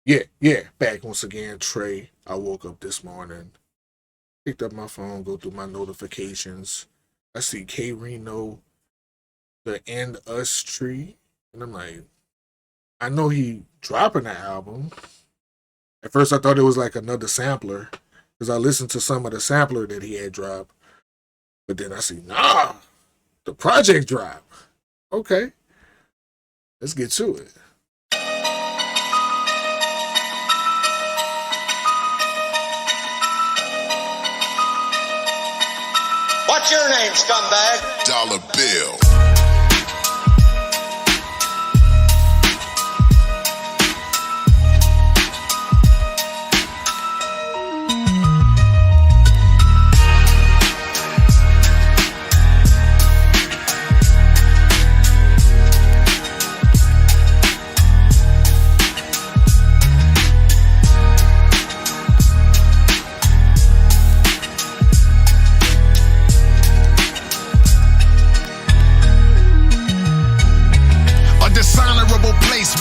Yeah, back once again, Trey. I woke up this morning, picked up my phone, go through my notifications. I see K-Rino, the End Us Tree, and I'm like, I know he dropping the album. At first, I thought it was like another sampler because I listened to some of the sampler that he had dropped, but then I see, nah, the project drop. Okay, let's get to it. What's your name, scumbag? Dollar Bill.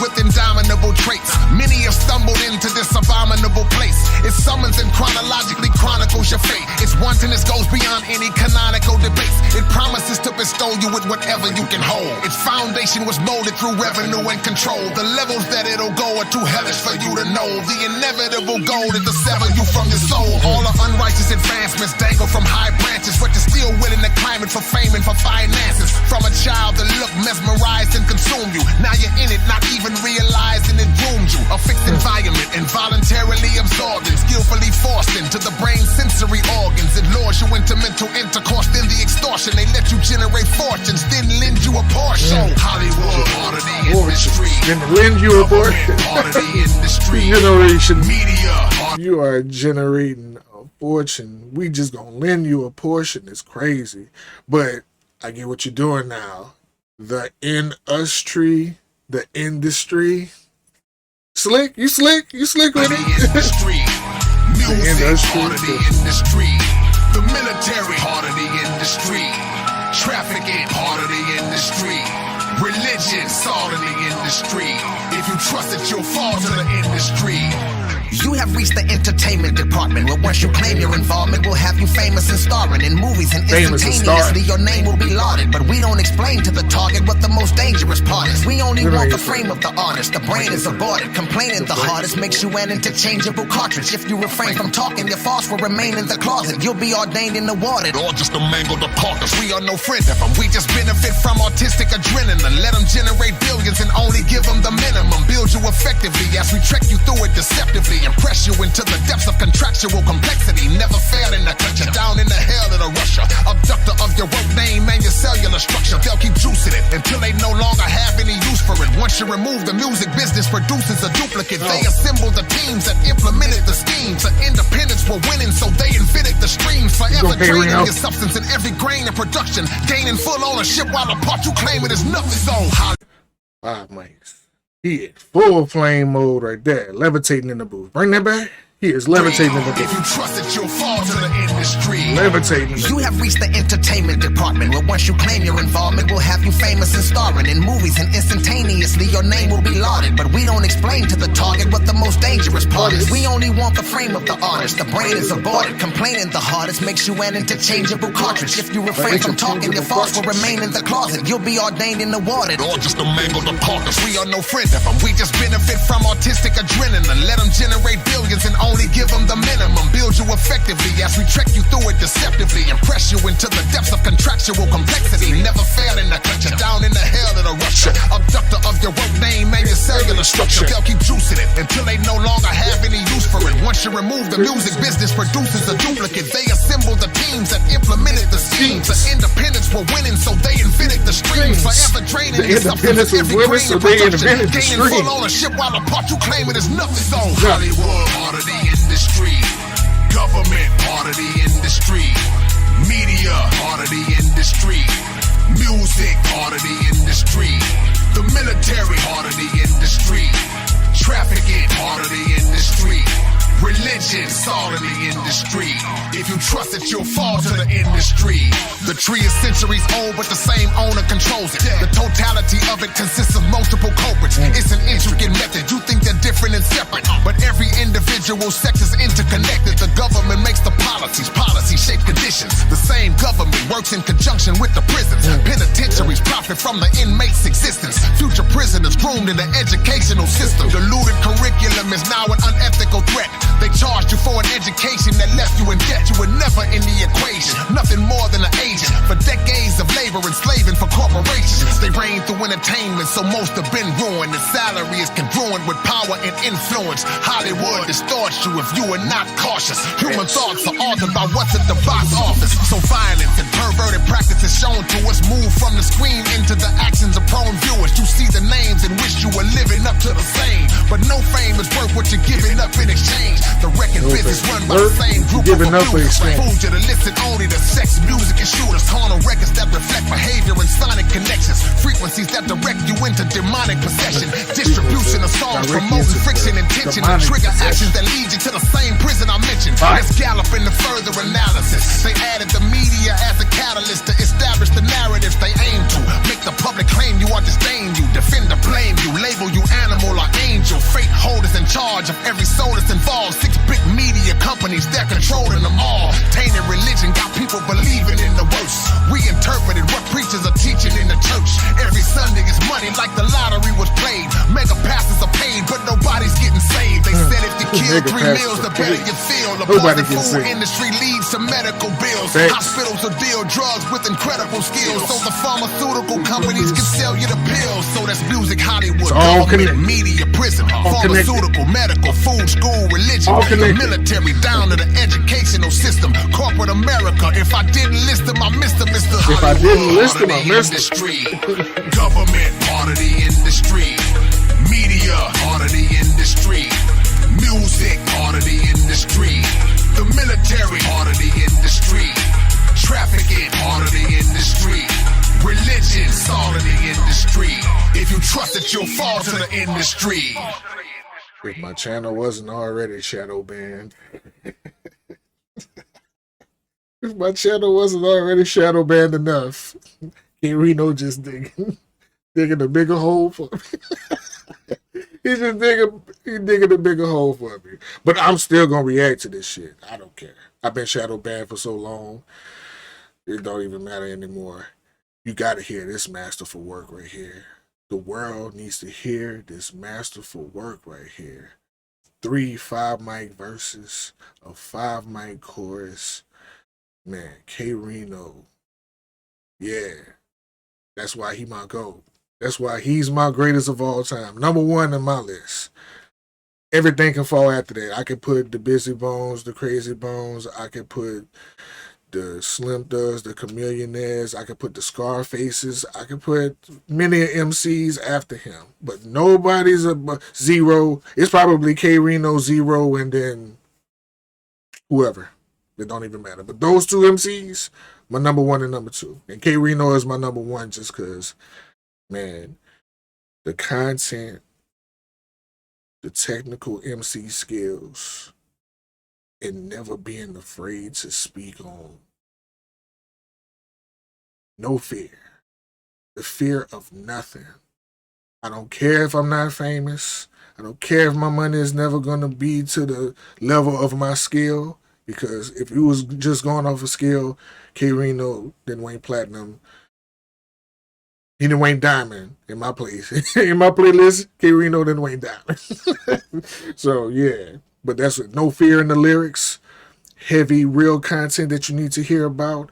With indomitable traits, many have stumbled into this abominable place. It summons and chronologically chronicles your fate. Its wantonness goes beyond any canonical debates. It promises to bestow you with whatever you can hold. Its foundation was molded through revenue and control. The levels that it'll go are too hellish for you to know. The inevitable goal is to sever you from your soul. All the unrighteous advancements dangle from high branches, but you're still willing to climb it for fame and for finances. From a child that looked mesmerized and consumed you, now you're in it, not even realizing it doomed you. A fixed environment, involuntarily absorbed and skillfully forced into the brain's sensory organs. It lures you into mental intercourse, then the extortion. They let you generate fortunes, then lend you a portion. Hollywood, part of the industry. Then lend you a portion. Part of the industry. Generation. Media. You are generating a fortune. We just gonna lend you a portion. It's crazy. But I get what you're doing now. The industry. The industry. Slick? You slick with it? Industry. Music, the industry. Part of the industry. The military, part of the industry. Trafficking, part of the industry. Religion, all of the industry. If you trust it, you'll fall to the industry. You have reached the entertainment department, where once you claim your involvement, we'll have you famous and starring in movies, and instantaneously your name will be lauded. But we don't explain to the target what the most dangerous part is. We only want the frame of the artist. The brain is aborted. Complaining the hardest makes you an interchangeable cartridge. If you refrain from talking, your thoughts will remain in the closet. You'll be ordained and awarded, or just a mangled the carcass. We are no friend of them. We just benefit from artistic adrenaline. Let them generate billions and only give them the minimum. Build you effectively as we trek you through it deceptively. Impress you into the depths of contractual complexity. Never failing to cut you down in the hell of the Russia. Abductor of your work name and your cellular structure. They'll keep juicing it until they no longer have any use for it. Once you remove the music business produces a duplicate. They assemble the teams that implemented the schemes. The independents were winning, so they invented the streams. Forever draining your substance in every grain of production. Gaining full ownership while the part you claim it is nothing. So Five mics. He is full flame mode right there, levitating in the booth. Bring that back. He is levitating in the booth. If you trust it, you'll fall to the industry. Levitating. You have reached the entertainment department, where once you claim your involvement, we'll have you famous and starring in movies, and instantaneously your name will be lauded. But we don't explain to the target what the most dangerous part is. We only want the frame of the artist. The brain is aborted. Complaining the hardest makes you an interchangeable cartridge. If you refrain from talking, your thoughts will remain in the closet. You'll be ordained and awarded, or just a mangled the carcass. We are no friend of them. We just benefit from artistic adrenaline. Let them generate billions and only give them the minimum. Build you effectively as we trek you through it deceptively. Impress you into the depths of contractual complexity. Never failing to cut you down in the hell of the Russia. Abductor of your work name and your cellular structure. They'll keep juicing it until they no longer have any use for it. Once you remove the music business produces a duplicate. They assemble the teams that implemented the schemes. The independents were winning, so they invented the streams. Forever draining the independents were winning, so they invented the streams. Gaining full ownership while the part you claim it is nothing. So Hollywood, part of the industry. Government, part of the industry. Media, part of the industry. Music, part of the industry. The military, part of the industry. Trafficking, part of the industry. Religion, it's all in the industry. If you trust it, you'll fall to the industry. The tree is centuries old, but the same owner controls it. The totality of it consists of multiple culprits. It's an intricate method. You think they're different and separate, but every individual sector's interconnected. The government makes the policies. Policies shape conditions. The same government works in conjunction with the prisons. Penitentiaries profit from the inmates' existence. Future prisoners groomed in the educational system. Diluted curriculum is now an unethical threat. They charged you for an education that left you in debt. You were never in the equation. Nothing more than an agent for decades of labor and slaving for corporations. They reign through entertainment, so most have been ruined. The salary is congruent with power and influence. Hollywood distorts you if you are not cautious. Human thoughts are altered by what's at the box office. So violence and perverted practices shown to us move from the screen into the actions of prone viewers. You see the names and wish you were living up to the same, but no fame is worth what you're giving up in exchange. The record business run by the same group of abusers. Fools you to listen only to sex, music, and shooters. Carnal records that reflect behavior and sonic connections. Frequencies that direct you into demonic possession. Distribution of songs promoting friction and tension and trigger actions that lead you to the same prison I mentioned. Let's gallop into further analysis. They added the media as a catalyst to establish the narratives they aim to. Make the public claim you or disdain you. Defend or blame you. Label you animal or angel. Fate holders in charge of every soul that's involved. 6 big media companies, they're controlling them all. Tainted religion got people believing in the worst. Reinterpreted what preachers are teaching in the church. Every Sunday is money like the lottery was played. Mega pastors are paid, but nobody's getting saved. They said if you kill 3 meals, the better you feel. The buzzing food industry leads to medical bills. Hospitals will deal drugs with incredible skills, so the pharmaceutical companies can sell you the pills. So that's music, Hollywood, government, media, prison, pharmaceutical, medical, food, school, religion, the military, down to the educational system, corporate America. If I didn't list them, I missed them. It's the Government, part of the industry. Media, part of the industry. Music, part of the industry. The military, part of the industry. Trafficking, part of the industry. Religion, it's all in the industry. If you trust it, you'll fall to the industry. If my channel wasn't already shadow banned. If my channel wasn't already shadow banned enough, K-Rino just digging a bigger hole for me. He's just digging a bigger hole for me. But I'm still gonna react to this shit. I don't care. I've been shadow banned for so long. It don't even matter anymore. You gotta hear this masterful work right here. The world needs to hear this masterful work right here. 3 5-mic verses, a 5-mic chorus. Man, K-Rino. Yeah. That's why he my GOAT. That's why he's my greatest of all time. Number 1 in my list. Everything can fall after that. I could put the Busy Bones, the Crazy Bones. I could put the Slim Thugs, the Chameleonaires. I could put the Scarfaces. I could put many MCs after him. But nobody's a zero. It's probably K-Rino, Zero, and then whoever. It don't even matter. But those 2 MCs, my number 1 and number 2. And K-Rino is my number 1 just because, man, the content, the technical MC skills, and never being afraid to speak on. No fear. The fear of nothing. I don't care if I'm not famous. I don't care if my money is never going to be to the level of my skill. Because if it was just going off a skill, K-Rino didn't win platinum. He didn't win diamond in my place. In my playlist, K-Rino didn't win diamond. So, yeah. But that's with no fear in the lyrics. Heavy, real content that you need to hear about.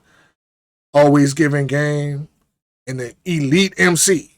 Always giving game. And the elite MC.